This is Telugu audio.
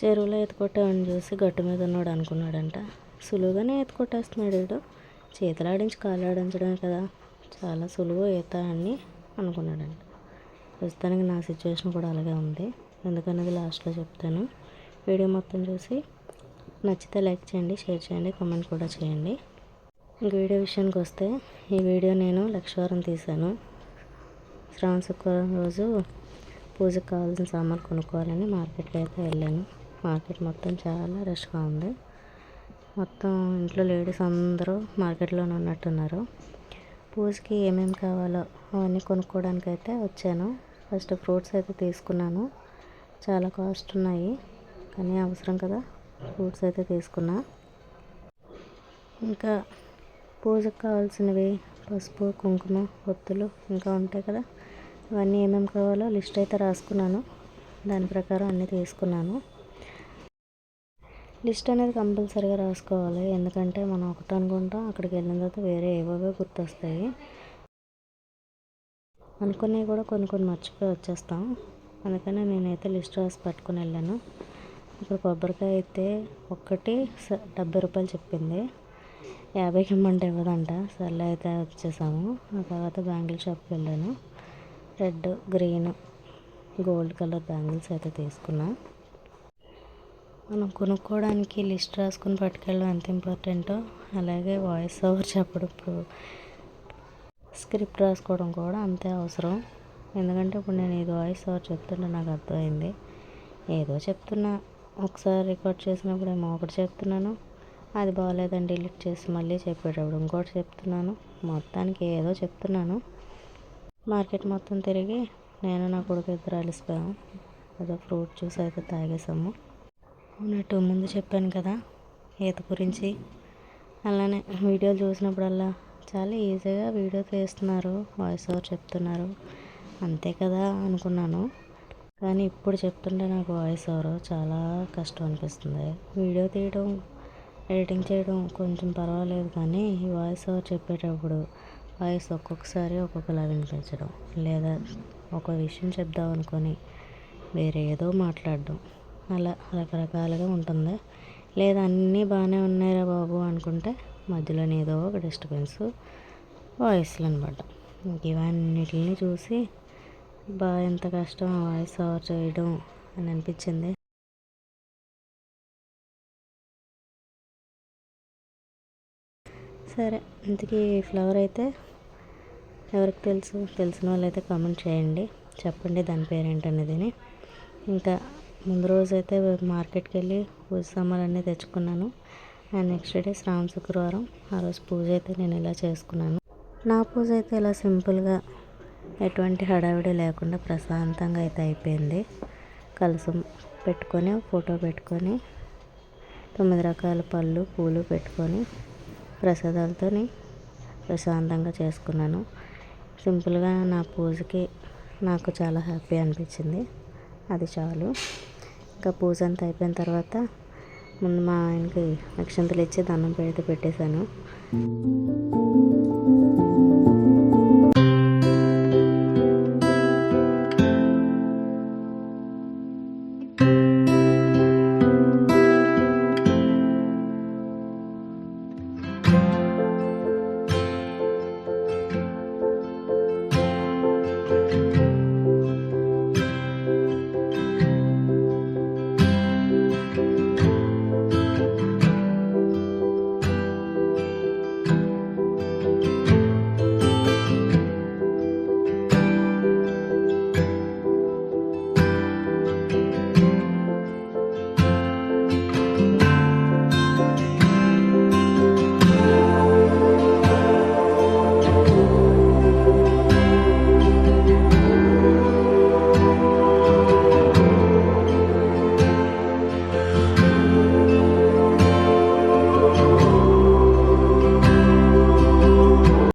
చెరువులో ఈత కొట్టేవాడిని చూసి గట్టు మీద ఉన్నాడు అనుకున్నాడంట. సులువుగానే ఈత కొట్టేస్తున్నాడు వీడు, చేతులు ఆడించి కాళ్ళు ఆడించడమే కదా, చాలా సులువు ఈత అని అనుకున్నాడంట. ప్రస్తుతానికి నా సిచ్యువేషన్ కూడా అలాగే ఉంది. ఎందుకనేది లాస్ట్లో చెప్తాను. వీడియో మొత్తం చూసి నచ్చితే లైక్ చేయండి, షేర్ చేయండి, కామెంట్ కూడా చేయండి. ఇంక వీడియో విషయానికి వస్తే, ఈ వీడియో నేను లక్షవారం తీశాను. శ్రావణ శుక్రవారం రోజు పూజకు కావాల్సిన సామాన్లు కొనుక్కోవాలని మార్కెట్కి అయితే వెళ్ళాను. మార్కెట్ మొత్తం చాలా రష్గా ఉంది. మొత్తం ఇంట్లో లేడీస్ అందరూ మార్కెట్లోనే ఉన్నట్టున్నారు. పూజకి ఏమేమి కావాలో అవన్నీ కొనుక్కోవడానికి అయితే వచ్చాను. ఫస్ట్ ఫ్రూట్స్ అయితే తీసుకున్నాను. చాలా కాస్ట్ ఉన్నాయి కానీ అవసరం కదా, ఫ్రూట్స్ అయితే తీసుకున్నా. ఇంకా పూజకు కావాల్సినవి పసుపు, కుంకుమ, ఒత్తులు ఇంకా ఉంటాయి కదా, ఇవన్నీ ఏమేమి కావాలో లిస్ట్ అయితే రాసుకున్నాను. దాని ప్రకారం అన్నీ తీసుకున్నాను. లిస్ట్ అనేది కంపల్సరీగా రాసుకోవాలి. ఎందుకంటే మనం ఒకటి అనుకుంటాం, అక్కడికి వెళ్ళిన తర్వాత వేరే ఏవోవో గుర్తొస్తాయి. అనుకున్నవి కూడా కొన్ని మర్చిపోయి వచ్చేస్తాం. అందుకని నేనైతే లిస్ట్ రాసి పట్టుకుని వెళ్ళాను. ఇక్కడ కొబ్బరికాయ అయితే ఒక్కటి 70 రూపాయలు చెప్పింది. 50కి ఇమ్మంటే ఇవ్వదంట. సర్లే అయితే వచ్చేసాము. ఆ తర్వాత బ్యాంగిల్ షాప్కి వెళ్ళాను. Red, green, gold colour bangles అయితే తీసుకున్నా. మనం కొనుక్కోవడానికి లిస్ట్ రాసుకుని పట్టుకెళ్ళడం ఎంత ఇంపార్టెంటో, అలాగే వాయిస్ ఓవర్ చెప్పడం, స్క్రిప్ట్ రాసుకోవడం కూడా అంతే అవసరం. ఎందుకంటే ఇప్పుడు నేను ఇది వాయిస్ ఓవర్ చెప్తుంటే నాకు అర్థమైంది. ఏదో చెప్తున్నా, ఒకసారి రికార్డ్ చేసినప్పుడు ఏమో ఒకటి చెప్తున్నాను, అది బాగాలేదని డిలీట్ చేసి మళ్ళీ చెప్పేటప్పుడు ఇంకోటి చెప్తున్నాను. మొత్తానికి ఏదో చెప్తున్నాను. మార్కెట్ మొత్తం తిరిగి నేను నా కొడుకు ఇద్దరు అలిసిపోయాము. ఏదో ఫ్రూట్ జ్యూస్ అయితే తాగేసాము. ఉన్నట్టు ముందు చెప్పాను కదా ఈత గురించి, అలానే వీడియోలు చూసినప్పుడల్లా చాలా ఈజీగా వీడియో తీస్తున్నారు, వాయిస్ ఓవర్ చెప్తున్నారు, అంతే కదా అనుకున్నాను. కానీ ఇప్పుడు చెప్తుంటే నాకు వాయిస్ ఓవర్ చాలా కష్టం అనిపిస్తుంది. వీడియో తీయడం, ఎడిటింగ్ చేయడం కొంచెం పర్వాలేదు, కానీ ఈ వాయిస్ ఓవర్ చెప్పేటప్పుడు వాయిస్ ఒక్కొక్కసారి ఒక్కొక్కలా వినిపించడం, లేదా ఒక విషయం చెప్దాం అనుకొని వేరే ఏదో మాట్లాడడం, అలా రకరకాలుగా ఉంటుంది. లేదా అన్నీ బాగానే ఉన్నాయిరా బాబు అనుకుంటే మధ్యలోనే ఏదో ఒక డిస్టర్బెన్స్ వాయిస్లు అనమాట. ఇవన్నిటిని చూసి ఎంత కష్టం వాయిస్ ఓవర్ చేయడం అని అనిపించింది. సరే, ఇంతకీ ఫ్లవర్ అయితే ఎవరికి తెలిసిన వాళ్ళు అయితే కామెంట్ చేయండి, చెప్పండి దాని పేరేంటనేది. ఇంకా ముందు రోజు అయితే మార్కెట్కి వెళ్ళి పూజ సామాన్లు అన్నీ తెచ్చుకున్నాను. అండ్ నెక్స్ట్ డే శ్రావణ శుక్రవారం, ఆ రోజు పూజ అయితే నేను ఇలా చేసుకున్నాను. నా పూజ అయితే ఇలా సింపుల్గా, ఎటువంటి హడావిడి లేకుండా ప్రశాంతంగా అయితే అయిపోయింది. కలసం పెట్టుకొని, ఫోటో పెట్టుకొని, 9 రకాల పళ్ళు, పూలు పెట్టుకొని ప్రసాదాలతో ప్రశాంతంగా చేసుకున్నాను. సింపుల్గా నా పూజకి నాకు చాలా హ్యాపీ అనిపించింది. అది చాలు. ఇంకా పూజ అంతా అయిపోయిన తర్వాత ముందు మా ఆయనకి అక్షంతలు ఇచ్చి దండం పెడితే పెట్టేశాను.